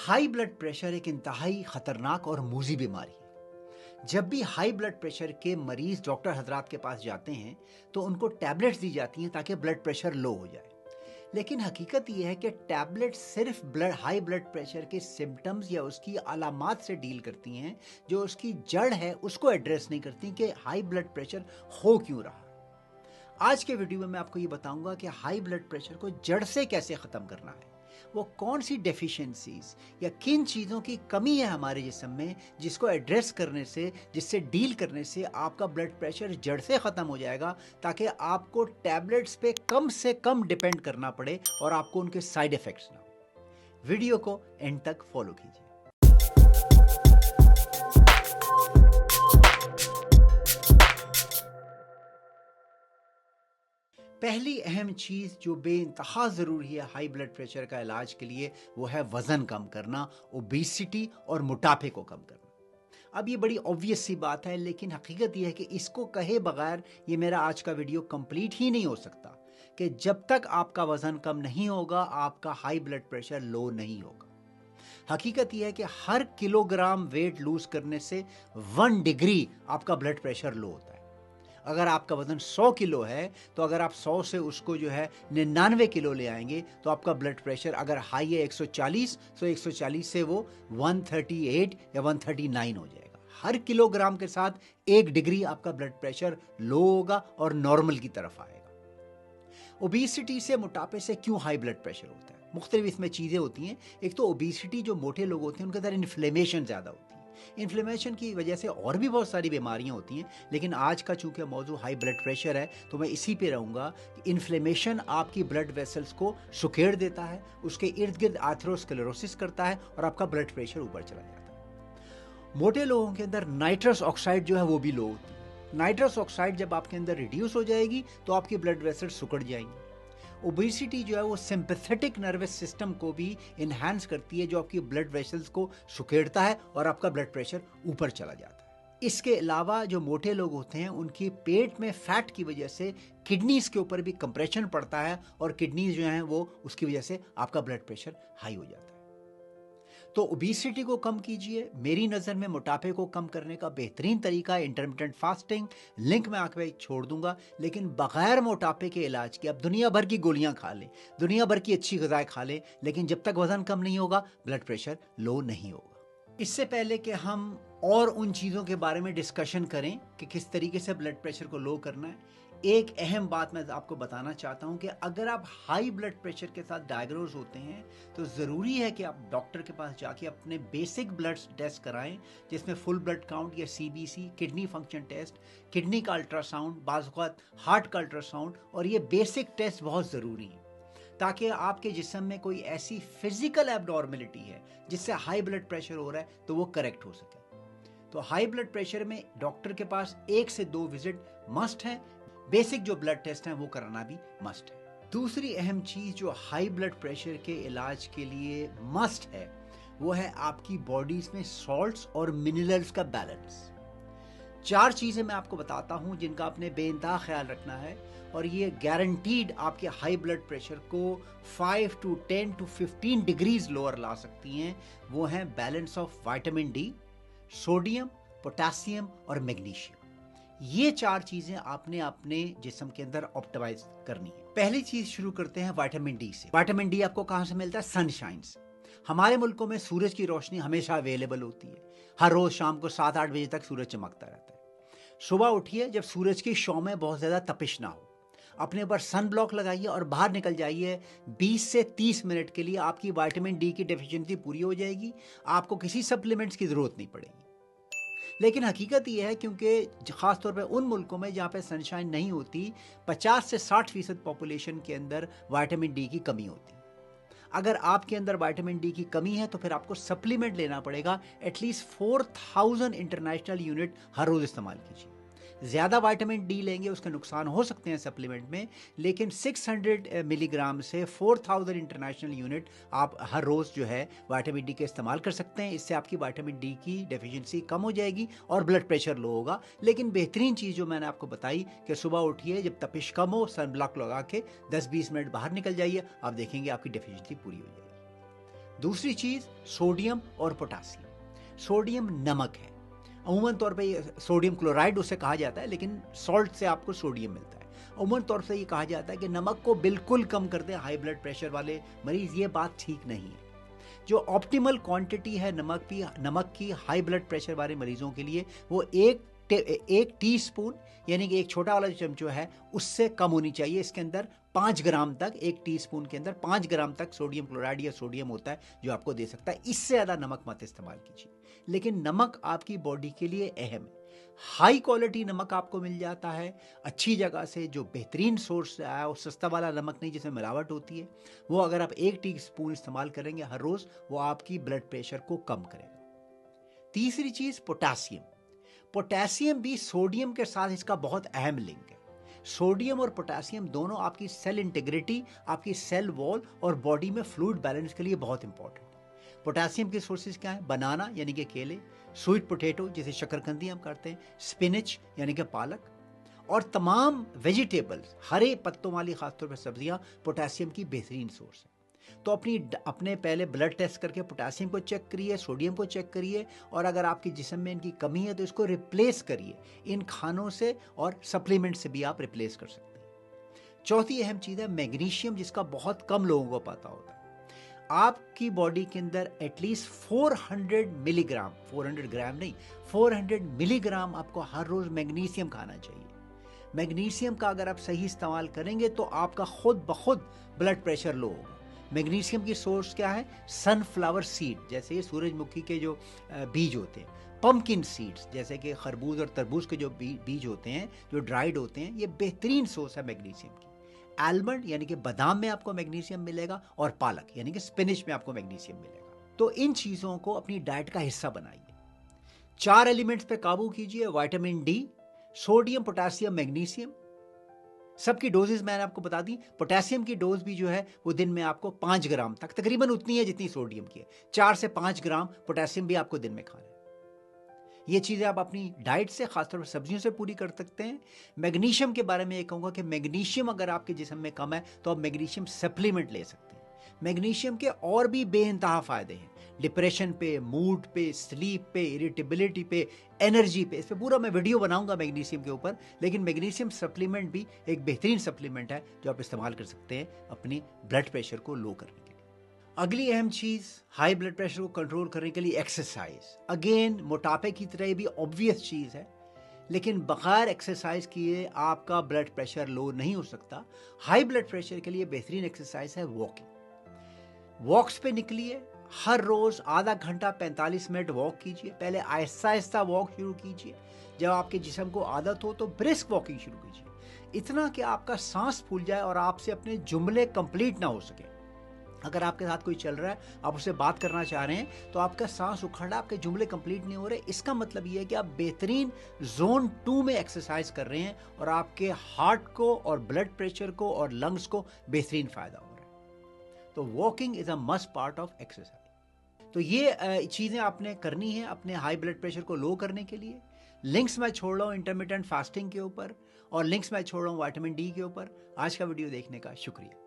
High blood pressure एक इंतहाई खतरनाक और मूजी बीमारी है। जब भी हाई ब्लड प्रेशर के मरीज डॉक्टर हजरात के पास जाते हैं तो उनको टैबलेट्स दी जाती हैं ताकि ब्लड प्रेशर लो हो जाए। लेकिन हकीकत यह है कि टैबलेट सिर्फ हाई ब्लड प्रेशर के सिम्टम्स या उसकी अलामात से डील करती हैं, जो उसकी जड़ है उसको एड्रेस नहीं करती कि हाई ब्लड प्रेशर हो क्यों रहा। आज के वीडियो में मैं आपको ये बताऊंगा कि हाई ब्लड प्रेशर को जड़ से कैसे ख़त्म करना है, वो कौन सी डेफिशिएंसीज या किन चीज़ों की कमी है हमारे जिस्म में जिसको एड्रेस करने से, जिससे डील करने से आपका ब्लड प्रेशर जड़ से ख़त्म हो जाएगा, ताकि आपको टैबलेट्स पे कम से कम डिपेंड करना पड़े और आपको उनके साइड इफ़ेक्ट्स ना हो। वीडियो को एंड तक फॉलो कीजिए। पहली अहम चीज़ जो बेइंतहा ज़रूरी है हाई ब्लड प्रेशर का इलाज के लिए, वो है वज़न कम करना, ओबेसिटी और मोटापे को कम करना। अब ये बड़ी ऑब्वियस सी बात है, लेकिन हकीकत ये है कि इसको कहे बगैर ये मेरा आज का वीडियो कंप्लीट ही नहीं हो सकता कि जब तक आपका वज़न कम नहीं होगा आपका हाई ब्लड प्रेशर लो नहीं होगा। हकीकत यह है कि हर किलोग्राम वेट लूज करने से 1 डिग्री आपका ब्लड प्रेशर लो होता है। अगर आपका वजन 100 किलो है तो अगर आप 100 से उसको जो है 99 किलो ले आएंगे तो आपका ब्लड प्रेशर अगर हाई है 140 तो 140 से वो 138 या 139 हो जाएगा। हर किलोग्राम के साथ 1 डिग्री आपका ब्लड प्रेशर लो होगा और नॉर्मल की तरफ आएगा। ओबेसिटी से, मोटापे से क्यों हाई ब्लड प्रेशर होता है? मुख्तलिफ इसमें चीज़ें होती हैं। एक तो ओबेसिटी, जो मोटे लोग होते हैं उनके अंदर इन्फ्लेमेशन ज़्यादा होती है। इन्फ्लेमेशन की वजह से और भी बहुत सारी बीमारियां होती हैं, लेकिन आज का चूंकि मौजू हाई ब्लड प्रेशर है तो मैं इसी पे रहूँगा कि इन्फ्लेमेशन आपकी ब्लड वेसल्स को सुकेड़ देता है, उसके इर्द गिर्द आथेरोस्क्लेरोसिस करता है और आपका ब्लड प्रेशर ऊपर चला जाता है। मोटे लोगों के अंदर नाइट्रस ऑक्साइड जो है वो भी लो होती है। नाइट्रस ऑक्साइड जब आपके अंदर रिड्यूस हो जाएगी तो आपकी ब्लड वेसल्स सिकुड़ जाएंगी। ओबेसिटी जो है वो सिंपैथेटिक नर्वस सिस्टम को भी इन्हांस करती है, जो आपकी ब्लड वेसल्स को सुकेड़ता है और आपका ब्लड प्रेशर ऊपर चला जाता है। इसके अलावा जो मोटे लोग होते हैं उनकी पेट में फैट की वजह से किडनीज के ऊपर भी कंप्रेशन पड़ता है और किडनीज जो हैं वो उसकी वजह से आपका ब्लड प्रेशर हाई हो जाता है। तो ओबेसिटी को कम कीजिए। मेरी नज़र में मोटापे को कम करने का बेहतरीन तरीका है इंटरमिटेंट फास्टिंग। लिंक मैं आपको छोड़ दूंगा। लेकिन बगैर मोटापे के इलाज के आप दुनिया भर की गोलियां खा लें, दुनिया भर की अच्छी ग़िज़ाएं खा लें, लेकिन जब तक वज़न कम नहीं होगा ब्लड प्रेशर लो नहीं होगा। इससे पहले कि हम और उन चीज़ों के बारे में डिस्कशन करें कि किस तरीके से ब्लड प्रेशर को लो करना है, एक अहम बात मैं आपको बताना चाहता हूं कि अगर आप हाई ब्लड प्रेशर के साथ डायग्नोज होते हैं तो ज़रूरी है कि आप डॉक्टर के पास जाके अपने बेसिक ब्लड टेस्ट कराएं, जिसमें फुल ब्लड काउंट या CBC, kidney function test, kidney का अल्ट्रासाउंड, बाज़-औक़ात हार्ट का अल्ट्रासाउंड, और ये बेसिक टेस्ट बहुत ज़रूरी है ताकि आपके जिस्म में कोई ऐसी फिजिकल एबनॉर्मेलिटी है जिससे हाई ब्लड प्रेशर हो रहा है तो वो करेक्ट हो सके। तो हाई ब्लड प्रेशर में डॉक्टर के पास 1 से 2 विजिट मस्ट है। बेसिक जो ब्लड टेस्ट हैं वो कराना भी मस्ट है। दूसरी अहम चीज़ जो हाई ब्लड प्रेशर के इलाज के लिए मस्ट है वो है आपकी बॉडीज में सॉल्ट्स और मिनरल्स का बैलेंस। 4 चीज़ें मैं आपको बताता हूँ जिनका आपने बेइंतहा ख्याल रखना है और ये गारंटीड आपके हाई ब्लड प्रेशर को 5 to 10 to 15 डिग्रीज लोअर ला सकती हैं। वो हैं balance of vitamin D, sodium, potassium और मैग्नीशियम। ये 4 चीजें आपने अपने जिस्म के अंदर ऑप्टिमाइज करनी है। पहली चीज शुरू करते हैं विटामिन डी से। विटामिन डी आपको कहां से मिलता है? सनशाइन से। हमारे मुल्कों में सूरज की रोशनी हमेशा अवेलेबल होती है। हर रोज शाम को 7-8 बजे तक सूरज चमकता रहता है। सुबह उठिए जब सूरज की शौ में बहुत ज्यादा तपिश ना हो, अपने ऊपर सन ब्लॉक लगाइए और बाहर निकल जाइए। 20 से 30 मिनट के लिए आपकी विटामिन डी की डेफिशिएंसी पूरी हो जाएगी। आपको किसी सप्लीमेंट्स की जरूरत नहीं पड़ेगी। लेकिन हकीकत यह है क्योंकि ख़ास तौर पे उन मुल्कों में जहाँ पे सनशाइन नहीं होती, 50 से 60% पॉपुलेशन के अंदर विटामिन डी की कमी होती है। अगर आपके अंदर विटामिन डी की कमी है तो फिर आपको सप्लीमेंट लेना पड़ेगा। एटलीस्ट 4000 इंटरनेशनल यूनिट हर रोज़ इस्तेमाल कीजिए। ज़्यादा विटामिन डी लेंगे उसके नुकसान हो सकते हैं सप्लीमेंट में, लेकिन 600 मिलीग्राम से 4000 इंटरनेशनल यूनिट आप हर रोज़ जो है विटामिन डी के इस्तेमाल कर सकते हैं। इससे आपकी विटामिन डी की डेफिशिएंसी कम हो जाएगी और ब्लड प्रेशर लो होगा। लेकिन बेहतरीन चीज़ जो मैंने आपको बताई कि सुबह उठिए, जब तपिश कम हो, सन ब्लॉक लगा के 10-20 मिनट बाहर निकल जाइए, आप देखेंगे आपकी डेफिशिएंसी पूरी हो जाएगी। दूसरी चीज़ सोडियम और पोटासियम। सोडियम नमक है, अमूमन तौर पे ये सोडियम क्लोराइड उसे कहा जाता है, लेकिन सॉल्ट से आपको सोडियम मिलता है। अमूमन तौर से ये कहा जाता है कि नमक को बिल्कुल कम कर दें हाई ब्लड प्रेशर वाले मरीज़, ये बात ठीक नहीं है। जो ऑप्टिमल क्वांटिटी है नमक की हाई ब्लड प्रेशर वाले मरीजों के लिए, वो एक टीस्पून यानी कि एक छोटा वाला जो चमचो है उससे कम होनी चाहिए। इसके अंदर 5 ग्राम तक, एक टीस्पून के अंदर 5 ग्राम तक सोडियम क्लोराइड या सोडियम होता है जो आपको दे सकता है। इससे ज़्यादा नमक मत इस्तेमाल कीजिए। लेकिन नमक आपकी बॉडी के लिए अहम है। हाई क्वालिटी नमक आपको मिल जाता है अच्छी जगह से, जो बेहतरीन सोर्स से आया, और सस्ता वाला नमक नहीं जिसमें मिलावट होती है। वो अगर आप 1 टीस्पून इस्तेमाल करेंगे हर रोज़, वो आपकी ब्लड प्रेशर को कम करेगा। तीसरी चीज़ पोटासियम। पोटेशियम भी सोडियम के साथ इसका बहुत अहम लिंक है। सोडियम और पोटेशियम दोनों आपकी सेल इंटीग्रिटी, आपकी सेल वॉल और बॉडी में फ्लूइड बैलेंस के लिए बहुत इंपॉर्टेंट है। पोटेशियम के सोर्सेज क्या है? बनाना यानी कि केले, स्वीट पोटैटो जिसे शकरकंदी हम करते हैं, स्पिनच यानी कि पालक, और तमाम वेजिटेबल्स, हरे पत्तों वाली खासतौर पर सब्जियां पोटेशियम की बेहतरीन सोर्स है। तो अपने पहले ब्लड टेस्ट करके पोटेशियम को चेक करिए, सोडियम को चेक करिए, और अगर आपके जिस्म में इनकी कमी है तो इसको रिप्लेस करिए इन खानों से, और सप्लीमेंट से भी आप रिप्लेस कर सकते हैं। चौथी अहम चीज़ है मैग्नीशियम, जिसका बहुत कम लोगों को पता होता है। आपकी बॉडी के अंदर एटलीस्ट 400 मिलीग्राम, 400 ग्राम नहीं, 400 मिलीग्राम आपको हर रोज़ मैग्नीशियम खाना चाहिए। मैग्नीशियम का अगर आप सही इस्तेमाल करेंगे तो आपका खुद ब खुद ब्लड प्रेशर लो होगा। मैग्नीशियम की सोर्स क्या है? सनफ्लावर सीड, जैसे ये सूरजमुखी के जो बीज होते हैं, पम्पकिन सीड्स जैसे कि खरबूज और तरबूज के जो बीज होते हैं, जो ड्राइड होते हैं, ये बेहतरीन सोर्स है मैग्नीशियम की। आलमंड यानी कि बादाम में आपको मैग्नीशियम मिलेगा, और पालक यानी कि स्पिनच में आपको मैग्नीशियम मिलेगा। तो इन चीज़ों को अपनी डाइट का हिस्सा बनाइए। 4 एलिमेंट्स पे काबू कीजिए: vitamin D, sodium, potassium, magnesium. सबकी डोजेज मैंने आपको बता दी। पोटेशियम की डोज भी जो है वो दिन में आपको 5 ग्राम तक, तकरीबन उतनी है जितनी सोडियम की है, 4 से 5 ग्राम पोटेशियम भी आपको दिन में खाना है। ये चीज़ें आप अपनी डाइट से, खासतौर पर सब्जियों से पूरी कर सकते हैं। मैग्नीशियम के बारे में ये कहूँगा कि मैग्नीशियम अगर आपके जिस्म में कम है तो आप मैग्नीशियम सप्लीमेंट ले सकते हैं। मैग्नीशियम के और भी बेइंतहा फ़ायदे हैं, डिप्रेशन पे, मूड पे, स्लीप पे, इरिटेबिलिटी पे, एनर्जी पे। इस पे पूरा मैं वीडियो बनाऊंगा मैग्नीशियम के ऊपर। लेकिन मैग्नीशियम सप्लीमेंट भी एक बेहतरीन सप्लीमेंट है जो आप इस्तेमाल कर सकते हैं अपने ब्लड प्रेशर को लो करने के लिए। अगली अहम चीज़ हाई ब्लड प्रेशर को कंट्रोल करने के लिए एक्सरसाइज। अगेन मोटापे की तरह भी ऑब्वियस चीज़ है, लेकिन बगैर एक्सरसाइज किए आपका ब्लड प्रेशर लो नहीं हो सकता। हाई ब्लड प्रेशर के लिए बेहतरीन एक्सरसाइज है वॉकिंग। वॉक्स पे निकलिए, हर रोज़ आधा घंटा 45 मिनट वॉक कीजिए। पहले आहिस्ता आहिस्ता वॉक शुरू कीजिए, जब आपके जिस्म को आदत हो तो ब्रिस्क वॉकिंग शुरू कीजिए, इतना कि आपका सांस फूल जाए और आपसे अपने जुमले कंप्लीट ना हो सके। अगर आपके साथ कोई चल रहा है, आप उससे बात करना चाह रहे हैं, तो आपका सांस उखड़ रहा है, आपके जुमले कंप्लीट नहीं हो रहे, इसका मतलब ये है कि आप बेहतरीन जोन 2 में एक्सरसाइज कर रहे हैं और आपके हार्ट को और ब्लड प्रेशर को और लंग्स को बेहतरीन फ़ायदा हो रहा है। तो walking is a must part of exercise. तो ये चीज़ें आपने करनी है अपने हाई ब्लड प्रेशर को लो करने के लिए। लिंक्स मैं छोड़ रहा हूँ इंटरमिटेंट फास्टिंग के ऊपर, और लिंक्स मैं छोड़ रहा हूँ विटामिन डी के ऊपर। आज का वीडियो देखने का शुक्रिया।